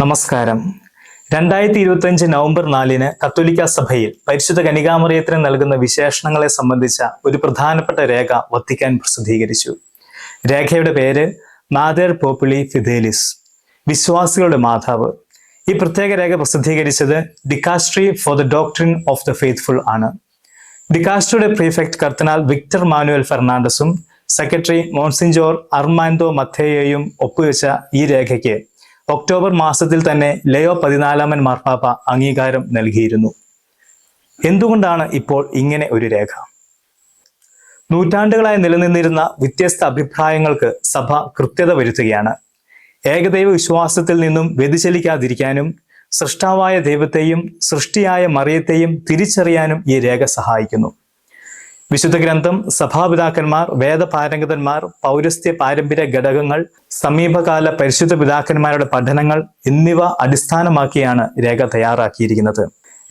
നമസ്കാരം. 2025 നവംബർ 4 കത്തോലിക്ക സഭയിൽ പരിശുദ്ധ കന്യകാമറിയത്തിന് നൽകുന്ന വിശേഷണങ്ങളെ സംബന്ധിച്ച ഒരു പ്രധാനപ്പെട്ട രേഖ വത്തിക്കാൻ പ്രസിദ്ധീകരിച്ചു. രേഖയുടെ പേര് മാതർ പോപ്പുലി ഫിദേലിസ്, വിശ്വാസികളുടെ മാതാവ്. ഈ പ്രത്യേക രേഖ പ്രസിദ്ധീകരിച്ചത് dicastery for the doctrine of the faithful ആണ്. ഡിക്കാസ്ട്രിയുടെ പ്രീഫെക്ട് കർദിനാൾ വിക്ടർ മാനുവൽ ഫെർണാണ്ടസും സെക്രട്ടറി മോൺസിഞ്ചോർ അർമാൻഡോ മത്തേയോയും ഒപ്പുവെച്ച ഈ രേഖയ്ക്ക് ഒക്ടോബർ മാസത്തിൽ തന്നെ ലയോ 14 മാർപ്പാപ്പ അംഗീകാരം നൽകിയിരുന്നു. എന്തുകൊണ്ടാണ് ഇപ്പോൾ ഇങ്ങനെ ഒരു രേഖ? നൂറ്റാണ്ടുകളായി നിലനിന്നിരുന്ന വ്യത്യസ്ത അഭിപ്രായങ്ങൾക്ക് സഭ കൃത്യത വരുത്തുകയാണ്. ഏകദൈവ വിശ്വാസത്തിൽ നിന്നും വ്യതിചലിക്കാതിരിക്കാനും സൃഷ്ടാവായ ദൈവത്തെയും സൃഷ്ടിയായ മറിയത്തെയും തിരിച്ചറിയാനും ഈ രേഖ സഹായിക്കുന്നു. വിശുദ്ധ ഗ്രന്ഥം, സഭാപിതാക്കന്മാർ, വേദപാരംഗതന്മാർ, പൗരസ്ത്യ പാരമ്പര്യ ഘടകങ്ങൾ, സമീപകാല പരിശുദ്ധ പിതാക്കന്മാരുടെ പഠനങ്ങൾ എന്നിവ അടിസ്ഥാനമാക്കിയാണ് രേഖ തയ്യാറാക്കിയിരിക്കുന്നത്.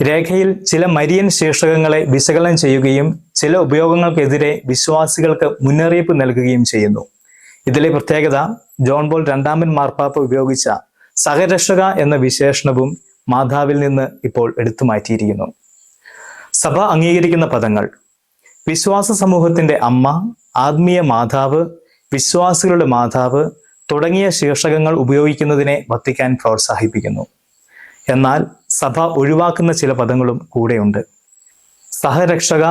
രേഖയിൽ ചില മരിയൻ ശീർഷകങ്ങളെ വിശകലനം ചെയ്യുകയും ചില ഉപയോഗങ്ങൾക്കെതിരെ വിശ്വാസികൾക്ക് മുന്നറിയിപ്പ് നൽകുകയും ചെയ്യുന്നു. ഇതിലെ പ്രത്യേകത ജോൺ പോൾ 2 മാർപ്പാപ്പ ഉപയോഗിച്ച സഹരക്ഷക എന്ന വിശേഷണവും മാതാവിൽ നിന്ന് ഇപ്പോൾ എടുത്തു മാറ്റിയിരിക്കുന്നു. സഭ അംഗീകരിക്കുന്ന പദങ്ങൾ: വിശ്വാസ സമൂഹത്തിന്റെ അമ്മ, ആത്മീയ മാതാവ്, വിശ്വാസികളുടെ മാതാവ് തുടങ്ങിയ ശീർഷകങ്ങൾ ഉപയോഗിക്കുന്നതിനെ വത്തിക്കാൻ പ്രോത്സാഹിപ്പിക്കുന്നു. എന്നാൽ സഭ ഒഴിവാക്കുന്ന ചില പദങ്ങളും കൂടെയുണ്ട്. സഹരക്ഷക,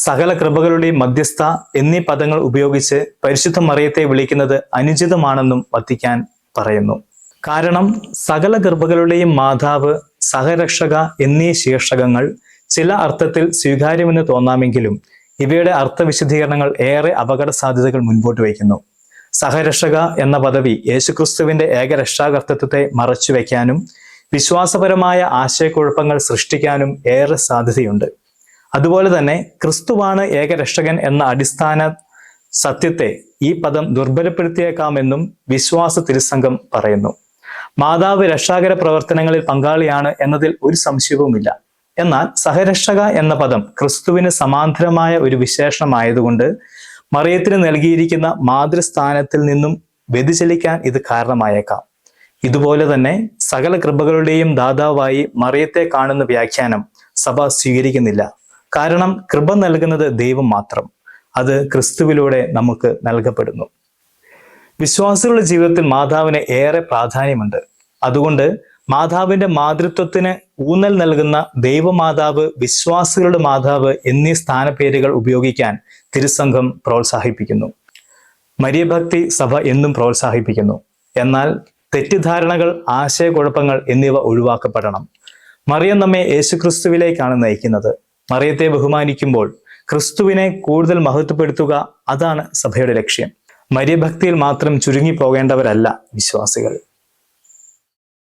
സകല കൃപകളുടെയും മധ്യസ്ഥ എന്നീ പദങ്ങൾ ഉപയോഗിച്ച് പരിശുദ്ധ മറിയത്തെ വിളിക്കുന്നത് അനുചിതമാണെന്നും വത്തിക്കാൻ പറയുന്നു. കാരണം സകല കൃപകളുടെയും മാതാവ്, സഹരക്ഷക എന്നീ ശീർഷകങ്ങൾ ചില അർത്ഥത്തിൽ സ്വീകാര്യമെന്ന് തോന്നാമെങ്കിലും ഇവയുടെ അർത്ഥവിശദീകരണങ്ങൾ ഏറെ അപകട സാധ്യതകൾ മുൻപോട്ട് വയ്ക്കുന്നു. സഹരക്ഷക എന്ന പദവി യേശുക്രിസ്തുവിന്റെ ഏകരക്ഷാകർത്തൃത്വത്തെ മറച്ചുവെക്കാനും വിശ്വാസപരമായ ആശയക്കുഴപ്പങ്ങൾ സൃഷ്ടിക്കാനും ഏറെ സാധ്യതയുണ്ട്. അതുപോലെ തന്നെ ക്രിസ്തുവാണ് ഏകരക്ഷകൻ എന്ന അടിസ്ഥാന സത്യത്തെ ഈ പദം ദുർബലപ്പെടുത്തിയേക്കാമെന്നും വിശ്വാസ തിരുസംഘം പറയുന്നു. മാതാവ് രക്ഷാകര പ്രവർത്തനങ്ങളിൽ പങ്കാളിയാണ് എന്നതിൽ ഒരു സംശയവുമില്ല. എന്നാൽ സഹരക്ഷക എന്ന പദം ക്രിസ്തുവിന് സമാന്തരമായ ഒരു വിശേഷണമായതുകൊണ്ട് മറിയത്തിന് നൽകിയിരിക്കുന്ന മാതൃസ്ഥാനത്തിൽ നിന്നും വ്യതിചലിക്കാൻ ഇത് കാരണമായേക്കാം. ഇതുപോലെ തന്നെ സകല കൃപകളുടെയും ദാതാവായി മറിയത്തെ കാണുന്ന വ്യാഖ്യാനം സഭ സ്വീകരിക്കുന്നില്ല. കാരണം കൃപ നൽകുന്നത് ദൈവം മാത്രം. അത് ക്രിസ്തുവിലൂടെ നമുക്ക് നൽകപ്പെടുന്നു. വിശ്വാസികളുടെ ജീവിതത്തിൽ മാതാവിന് ഏറെ പ്രാധാന്യമുണ്ട്. അതുകൊണ്ട് മാതാവിന്റെ മാതൃത്വത്തിന് ഊന്നൽ നൽകുന്ന ദൈവമാതാവ്, വിശ്വാസികളുടെ മാതാവ് എന്നീ സ്ഥാനപ്പേരുകൾ ഉപയോഗിക്കാൻ തിരുസംഘം പ്രോത്സാഹിപ്പിക്കുന്നു. മരിയഭക്തി സഭ എന്നും പ്രോത്സാഹിപ്പിക്കുന്നു. എന്നാൽ തെറ്റിദ്ധാരണകൾ, ആശയക്കുഴപ്പങ്ങൾ എന്നിവ ഒഴിവാക്കപ്പെടണം. മറിയം നമ്മെ യേശുക്രിസ്തുവിലേക്കാണ് നയിക്കുന്നത്. മറിയത്തെ ബഹുമാനിക്കുമ്പോൾ ക്രിസ്തുവിനെ കൂടുതൽ മഹത്വപ്പെടുത്തുക, അതാണ് സഭയുടെ ലക്ഷ്യം. മരിയഭക്തിയിൽ മാത്രം ചുരുങ്ങി പോകേണ്ടവരല്ല വിശ്വാസികൾ.